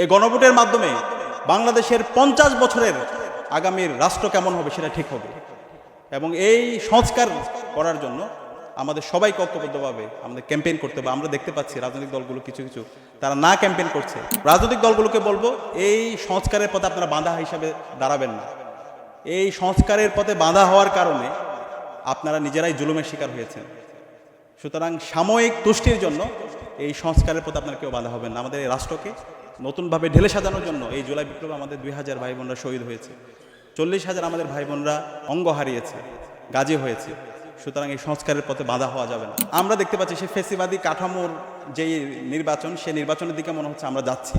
এই গণভোটের মাধ্যমে বাংলাদেশের 50 বছরের আগামীর রাষ্ট্র কেমন হবে সেটা ঠিক হবে। এবং এই সংস্কার করার জন্য আমাদের সবাইকে ঐক্যবদ্ধভাবে আমাদের ক্যাম্পেইন করতে হবে। আমরা দেখতে পাচ্ছি রাজনৈতিক দলগুলো কিছু তারা না ক্যাম্পেইন করছে। রাজনৈতিক দলগুলোকে বলবো, এই সংস্কারের পথে আপনারা বাঁধা হিসাবে দাঁড়াবেন না। এই সংস্কারের পথে বাঁধা হওয়ার কারণে আপনারা নিজেরাই জুলুমের শিকার হয়েছেন। সুতরাং সাময়িক তুষ্টির জন্য এই সংস্কারের পথে আপনারা কেউ বাঁধা হবেন না। আমাদের এই রাষ্ট্রকে নতুনভাবে ঢেলে সাজানোর জন্য এই জুলাই বিপ্লবে আমাদের 2000 ভাই বোনরা শহীদ হয়েছে, 40,000 আমাদের ভাই বোনরা অঙ্গ হারিয়েছে, গাজী হয়েছে। সুতরাং এই সংস্কারের পথে বাধা হওয়া যাবে না। আমরা দেখতে পাচ্ছি সে ফেসিবাদী কাঠামোর যেই নির্বাচন, সেই নির্বাচনের দিকে মনে হচ্ছে আমরা যাচ্ছি।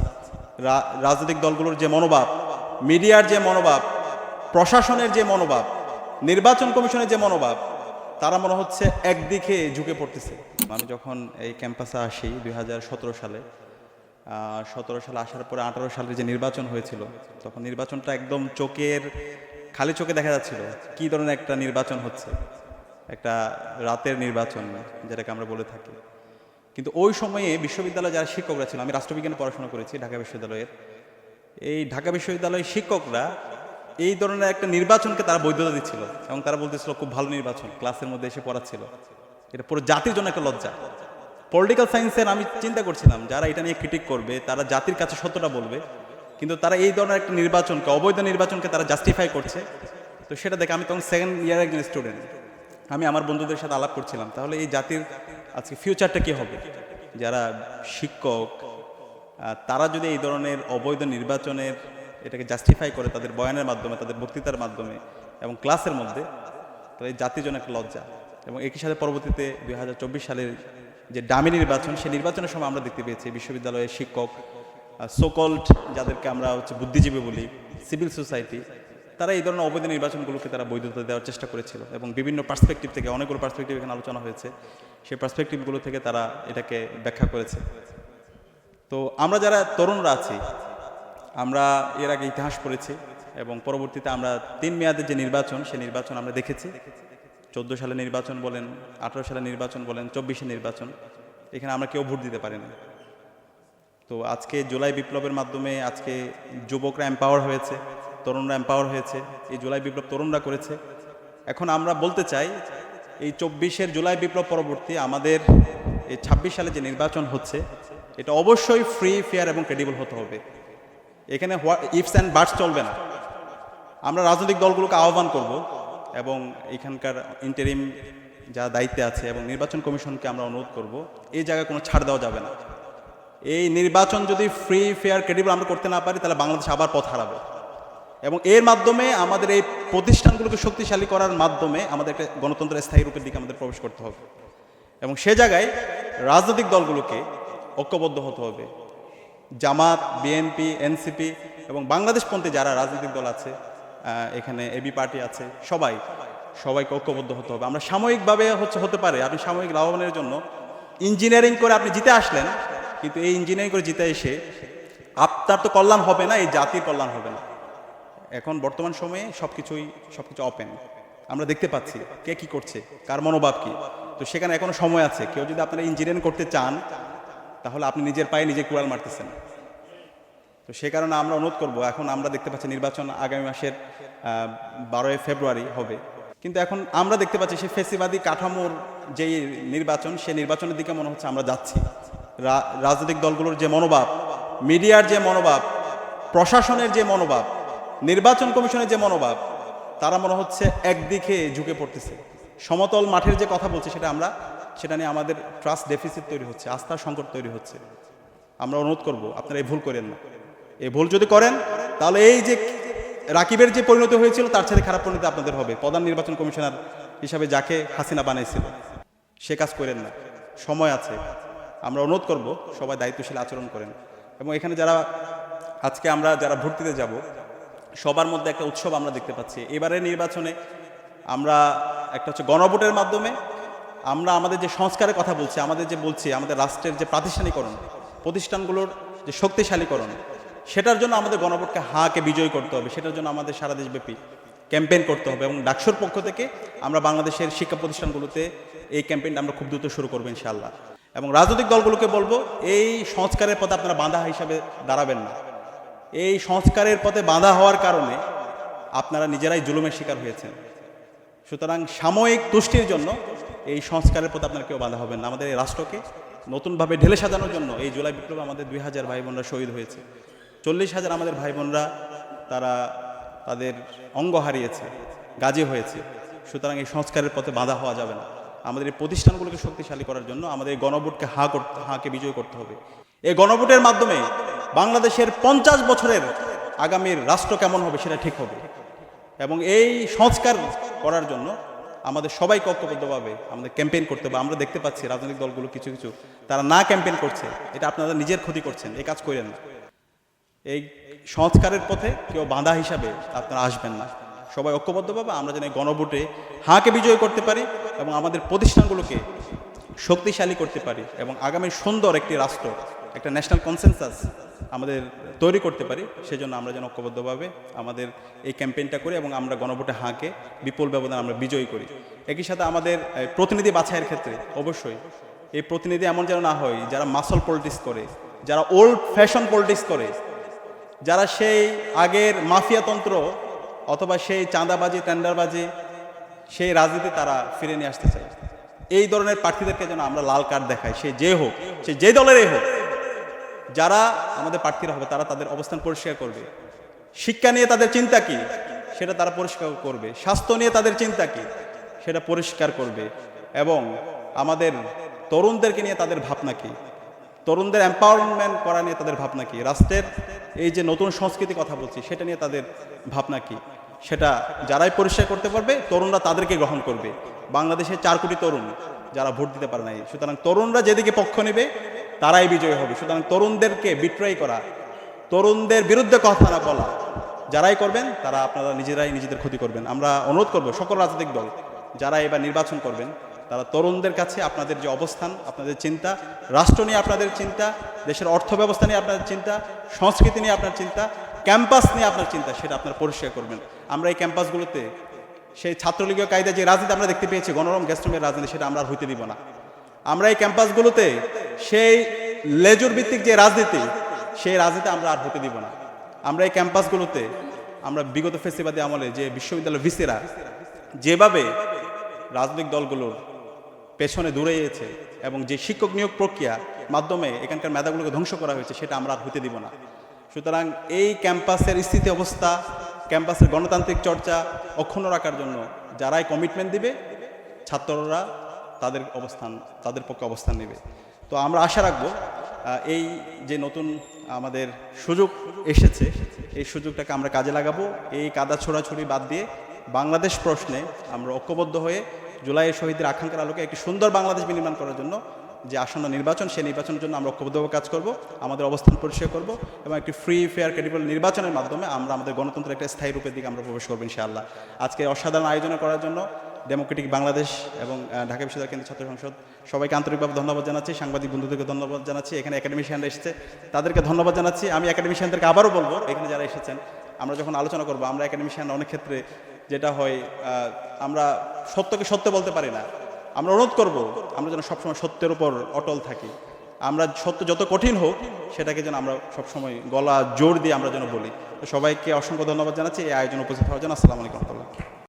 রাজনৈতিক দলগুলোর যে মনোভাব, মিডিয়ার যে মনোভাব, প্রশাসনের যে মনোভাব, নির্বাচন কমিশনের যে মনোভাব, তারা মনে হচ্ছে একদিকে ঝুঁকে পড়তেছে। আমি যখন এই ক্যাম্পাসে আসি 2017 সালে, 17 সালে আসার পরে 18 সালের যে নির্বাচন হয়েছিল, তখন নির্বাচনটা একদম খালি চোখে দেখা যাচ্ছিল কি ধরনের একটা নির্বাচন হচ্ছে, একটা রাতের নির্বাচন যেটাকে আমরা বলে থাকি। কিন্তু ওই সময়ে বিশ্ববিদ্যালয়ে যারা শিক্ষকরা ছিল, আমি রাষ্ট্রবিজ্ঞানে পড়াশোনা করেছি ঢাকা বিশ্ববিদ্যালয়ের, এই ঢাকা বিশ্ববিদ্যালয়ের শিক্ষকরা এই ধরনের একটা নির্বাচনকে তারা বৈধতা দিচ্ছিল এবং তারা বলতেছিল খুব ভালো নির্বাচন, ক্লাসের মধ্যে এসে পড়াচ্ছিল। এটা পুরো জাতির জন্য একটা লজ্জা। পলিটিক্যাল সায়েন্সের আমি চিন্তা করছিলাম যারা এটা নিয়ে ক্রিটিক করবে তারা জাতির কাছে সত্যটা বলবে, কিন্তু তারা এই ধরনের একটা নির্বাচনকে, অবৈধ নির্বাচনকে তারা জাস্টিফাই করছে। তো সেটা দেখে আমি তখন সেকেন্ড ইয়ারের একজন স্টুডেন্ট, আমি আমার বন্ধুদের সাথে আলাপ করছিলাম, তাহলে এই জাতির আজকে ফিউচারটা কী হবে? যারা শিক্ষক তারা যদি এই ধরনের অবৈধ নির্বাচনের এটাকে জাস্টিফাই করে তাদের বয়ানের মাধ্যমে, তাদের বক্তৃতার মাধ্যমে এবং ক্লাসের মধ্যে, তাহলে এই জাতির জন্য একটা লজ্জা। এবং একই সাথে পরবর্তীতে 2024 সালের যে ডামি নির্বাচন, সেই নির্বাচনের সময় আমরা দেখতে পেয়েছি বিশ্ববিদ্যালয়ের শিক্ষক, সোকল্ড যাদেরকে আমরা বুদ্ধিজীবী বলি, সিভিল সোসাইটি, তারা এই ধরনের অবৈধ নির্বাচনগুলোকে তারা বৈধতা দেওয়ার চেষ্টা করেছিল এবং বিভিন্ন পার্সপেক্টিভ থেকে, অনেকগুলো পার্সপেক্টিভ এখানে আলোচনা হয়েছে, সেই পার্সপেক্টিভগুলো থেকে তারা এটাকে ব্যাখ্যা করেছে। তো আমরা যারা তরুণরা আছি, আমরা এর আগে ইতিহাস পড়েছি এবং পরবর্তীতে আমরা 3 মেয়াদের যে নির্বাচন, সেই নির্বাচন আমরা দেখেছি। 14 সালে নির্বাচন বলেন, 18 সালে নির্বাচন বলেন, 24 নির্বাচন, এখানে আমরা কেউ ভোট দিতে পারিনি। তো আজকে জুলাই বিপ্লবের মাধ্যমে আজকে যুবকরা এম্পাওয়ার হয়েছে, তরুণরা এম্পাওয়ার হয়েছে। এই জুলাই বিপ্লব তরুণরা করেছে। এখন আমরা বলতে চাই, এই 24 জুলাই বিপ্লব পরবর্তী আমাদের এই 26 সালে যে নির্বাচন হচ্ছে, এটা অবশ্যই ফ্রি, ফেয়ার এবং ক্রেডিবল হতে হবে। এখানে ইফস অ্যান্ড বাটস চলবে না। আমরা রাজনৈতিক দলগুলোকে আহ্বান করব এবং এখানকার ইন্টারিম যারা দায়িত্বে আছে এবং নির্বাচন কমিশনকে আমরা অনুরোধ করব, এই জায়গায় কোনো ছাড় দেওয়া যাবে না। এই নির্বাচন যদি ফ্রি, ফেয়ার, ক্রেডিবল আমরা করতে না পারি, তাহলে বাংলাদেশ আবার পথ হারাবে। এবং এর মাধ্যমে আমাদের এই প্রতিষ্ঠানগুলোকে শক্তিশালী করার মাধ্যমে আমাদের একটা গণতন্ত্রের স্থায়ী রূপের দিকে আমাদের প্রবেশ করতে হবে। এবং সে জায়গায় রাজনৈতিক দলগুলোকে ঐক্যবদ্ধ হতে হবে। জামাত, বিএনপি, এনসিপি এবং বাংলাদেশপন্থী যারা রাজনৈতিক দল আছে, এখানে এবি পার্টি আছে, সবাইকে ঐক্যবদ্ধ হতে হবে। আমরা সাময়িকভাবে হতে পারে আপনি সাময়িক লাভবানের জন্য ইঞ্জিনিয়ারিং করে আপনি জিতে আসলেন, কিন্তু এই ইঞ্জিনিয়ারিং করে জিতে এসে আপনার তো কল্যাণ হবে না, এই জাতির কল্যাণ হবে না। এখন বর্তমান সময়ে সবকিছু ওপেন, আমরা দেখতে পাচ্ছি কে কি করছে, কার মনোভাব কি। তো সেখানে এখনো সময় আছে। কেউ যদি আপনারা ইঞ্জিনিয়ারিং করতে চান, তাহলে আপনি নিজের পায়ে নিজে কুড়াল মারতেছেন। তো সে কারণে আমরা অনুরোধ করব, এখন আমরা দেখতে পাচ্ছি নির্বাচন আগামী মাসের 12 ফেব্রুয়ারি হবে, কিন্তু এখন আমরা দেখতে পাচ্ছি সে ফেসিবাদী কাঠামোর যেই নির্বাচন, সেই নির্বাচনের দিকে মনে হচ্ছে আমরা যাচ্ছি। রাজনৈতিক দলগুলোর যে মনোভাব, মিডিয়ার যে মনোভাব, প্রশাসনের যে মনোভাব, নির্বাচন কমিশনের যে মনোভাব, তারা মনে হচ্ছে একদিকে ঝুঁকে পড়তেছে। সমতল মাঠের যে কথা বলছে সেটা নিয়ে আমাদের ট্রাস্ট ডেফিসিট তৈরি হচ্ছে, আস্থার সংকট তৈরি হচ্ছে। আমরা অনুরোধ করব আপনারা এই ভুল করেন না। এই ভুল যদি করেন, তাহলে এই যে রাকিবের যে পরিণতি হয়েছিল তার সাথে খারাপ পরিণতি আপনাদের হবে। প্রধান নির্বাচন কমিশনার হিসাবে যাকে হাসিনা বানাইছিল, সে কাজ করেন না, সময় আছে। আমরা অনুরোধ করব সবাই দায়িত্বশীল আচরণ করেন। এবং এখানে আজকে আমরা যারা ভোট দিতে যাব, সবার মধ্যে একটা উৎসব আমরা দেখতে পাচ্ছি। এবারের নির্বাচনে আমরা একটা গণভোটের মাধ্যমে আমরা আমাদের যে সংস্কারের কথা বলছি, আমাদের রাষ্ট্রের যে প্রাতিষ্ঠানিকরণ, প্রতিষ্ঠানগুলোর যে শক্তিশালীকরণ, সেটার জন্য আমাদের গণভোটকে হাকে বিজয়ী করতে হবে। সেটার জন্য আমাদের সারা দেশব্যাপী ক্যাম্পেইন করতে হবে। এবং ডাকসুর পক্ষ থেকে আমরা বাংলাদেশের শিক্ষা প্রতিষ্ঠানগুলোতে এই ক্যাম্পেইনটা আমরা খুব দ্রুত শুরু করবো ইনশাআল্লাহ। এবং রাজনৈতিক দলগুলোকে বলবো, এই সংস্কারের পথে আপনারা বাঁধা হিসাবে দাঁড়াবেন না। এই সংস্কারের পথে বাধা হওয়ার কারণে আপনারা নিজেরাই জুলুমের শিকার হয়েছেন। সুতরাং সাময়িক তুষ্টির জন্য এই সংস্কারের পথে আপনারা কেউ বাধা হবেন না। আমাদের এই রাষ্ট্রকে নতুনভাবে ঢেলে সাজানোর জন্য এই জুলাই বিপ্লবে আমাদের 2000 ভাই বোনরা শহীদ হয়েছে, 40,000 আমাদের ভাই বোনরা তারা তাদের অঙ্গ হারিয়েছে, গাজী হয়েছে। সুতরাং এই সংস্কারের পথে বাধা হওয়া যাবে না। আমাদের এই প্রতিষ্ঠানগুলোকে শক্তিশালী করার জন্য আমাদের এই গণভোটকে হাঁকে বিজয় করতে হবে। এই গণভোটের মাধ্যমে বাংলাদেশের 50 বছরের আগামীর রাষ্ট্র কেমন হবে সেটা ঠিক হবে। এবং এই সংস্কার করার জন্য আমাদের সবাইকে ঐক্যবদ্ধভাবে আমাদের ক্যাম্পেইন করতে হবে। আমরা দেখতে পাচ্ছি রাজনৈতিক দলগুলো কিছু কিছু তারা না ক্যাম্পেইন করছে, এটা আপনারা নিজের ক্ষতি করছেন, এই কাজ করেন না। এই সংস্কারের পথে কেউ বাধা হিসাবে আপনারা আসবেন না। সবাই ঐক্যবদ্ধভাবে আমরা যেন এই গণভোটে হাঁকে বিজয় করতে পারি এবং আমাদের প্রতিষ্ঠানগুলোকে শক্তিশালী করতে পারি এবং আগামী সুন্দর একটি রাষ্ট্র, একটা ন্যাশনাল কনসেনসাস আমাদের তৈরি করতে পারি। সেজন্য আমরা যেন ঐক্যবদ্ধভাবে আমাদের এই ক্যাম্পেইনটা করি এবং আমরা গণভোটে হাঁকে বিপুল ব্যবধান আমরা বিজয়ী করি। একই সাথে আমাদের প্রতিনিধি বাছাইয়ের ক্ষেত্রে অবশ্যই এই প্রতিনিধি এমন যেন না হয় যারা মাসল পলিটিক্স করে, যারা ওল্ড ফ্যাশন পলিটিক্স করে, যারা সেই আগের মাফিয়াতন্ত্র অথবা সেই চাঁদাবাজি টেন্ডারবাজি সেই রাজনীতি তারা ফিরে নিয়ে আসতে চায়। এই ধরনের প্রার্থীদেরকে যেন আমরা লাল কার্ড দেখাই, সে যে হোক, সে যে দলেরই হোক। যারা আমাদের প্রার্থীরা হবে তারা তাদের অবস্থান পরিষ্কার করবে, শিক্ষা নিয়ে তাদের চিন্তা কি সেটা তারা পরিষ্কার করবে, স্বাস্থ্য নিয়ে তাদের চিন্তা কি সেটা পরিষ্কার করবে, এবং আমাদের তরুণদেরকে নিয়ে তাদের ভাবনা কি, তরুণদের এম্পাওয়ারমেন্ট করা নিয়ে তাদের ভাবনা কি, রাষ্ট্রের এই যে নতুন সংস্কৃতি কথা বলছি সেটা নিয়ে তাদের ভাবনা কি, সেটা যারাই পরিষ্কার করতে পারবে তরুণরা তাদেরকে গ্রহণ করবে। বাংলাদেশের 4 কোটি তরুণ যারা ভোট দিতে পারে নাই, সুতরাং তরুণরা যেদিকে পক্ষ নেবে তারাই বিজয়ী হবে। সুতরাং তরুণদেরকে বিট্রয় করা, তরুণদের বিরুদ্ধে কথা না বলা যারাই করবেন তারা আপনারা নিজেরাই নিজেদের ক্ষতি করবেন। আমরা অনুরোধ করব সকল রাজনৈতিক দল যারা এবার নির্বাচন করবেন তারা তরুণদের কাছে আপনাদের যে অবস্থান, আপনাদের চিন্তা, রাষ্ট্র নিয়ে আপনাদের চিন্তা, দেশের অর্থ ব্যবস্থা নিয়ে আপনাদের চিন্তা, সংস্কৃতি নিয়ে আপনার চিন্তা, ক্যাম্পাস নিয়ে আপনার চিন্তা, সেটা আপনারা পরিষ্কার করবেন। আমরা এই ক্যাম্পাসগুলোতে সেই ছাত্রলীগীয় কায়দা যে রাজনীতি আমরা দেখতে পেয়েছি, গণরম গ্যাস্ট্রমের রাজনীতি, সেটা আমরা আর হইতে দিব না। আমরা এই ক্যাম্পাসগুলোতে সেই লেজুর ভিত্তিক যে রাজনীতি, সেই রাজনীতি আমরা আর হতে দিব না। আমরা এই ক্যাম্পাসগুলোতে আমরা বিগত ফেসিবাদী আমলে যে বিশ্ববিদ্যালয় ভিসিরা যেভাবে রাজনৈতিক দলগুলোর পেছনে দৌড়িয়েছে এবং যে শিক্ষক নিয়োগ প্রক্রিয়া মাধ্যমে এখানকার মেধাগুলোকে ধ্বংস করা হয়েছে, সেটা আমরা আর হতে দিব না। সুতরাং এই ক্যাম্পাসের স্থিতি অবস্থা, ক্যাম্পাসের গণতান্ত্রিক চর্চা অক্ষুণ্ণ রাখার জন্য যারাই কমিটমেন্ট দিবে ছাত্ররা তাদের পক্ষে অবস্থান নেবে। তো আমরা আশা রাখবো এই যে নতুন আমাদের সুযোগ এসেছে এই সুযোগটাকে আমরা কাজে লাগাবো। এই কাদা ছোড়াছুড়ি বাদ দিয়ে বাংলাদেশ প্রশ্নে আমরা ঐক্যবদ্ধ হয়ে জুলাইয়ের শহীদের আকাঙ্ক্ষার আলোকে একটি সুন্দর বাংলাদেশ বিনির্মাণ করার জন্য যে আসন্ন নির্বাচন, সেই নির্বাচনের জন্য আমরা ঐক্যবদ্ধভাবে কাজ করব, আমাদের অবস্থান পরিষ্কার করব এবং একটি ফ্রি ফেয়ার ক্রেডিবল নির্বাচনের মাধ্যমে আমরা আমাদের গণতন্ত্রের একটা স্থায়ী রূপের দিকে আমরা প্রবেশ করবো ইনশাআল্লাহ। আজকে অসাধারণ আয়োজন করার জন্য ডেমোক্রেটিক বাংলাদেশ এবং ঢাকা বিশ্ববিদ্যালয় কেন্দ্রীয় ছাত্র সংসদ সবাইকে আন্তরিকভাবে ধন্যবাদ জানাচ্ছি। সাংবাদিক বন্ধুদেরকে ধন্যবাদ জানাচ্ছি। এখানে একাডেমিশিয়ানরা এসেছে তাদেরকে ধন্যবাদ জানাচ্ছি। আমি একাডেমিশিয়ানদেরকে আবারও বলবো, এখানে যারা এসেছেন আমরা যখন আলোচনা করবো, আমরা একাডেমিশিয়ান অনেক ক্ষেত্রে যেটা হয় আমরা সত্যকে সত্য বলতে পারি না। আমরা অনুরোধ করব আমরা যেন সবসময় সত্যের উপর অটল থাকি। আমরা সত্য যত কঠিন হোক সেটাকে যেন আমরা সবসময় গলা জোর দিয়ে আমরা যেন বলি। তো সবাইকে অসংখ্য ধন্যবাদ জানাচ্ছি এই আয়োজনে উপস্থিত হওয়ার জন্য। আসসালামু আলাইকুম।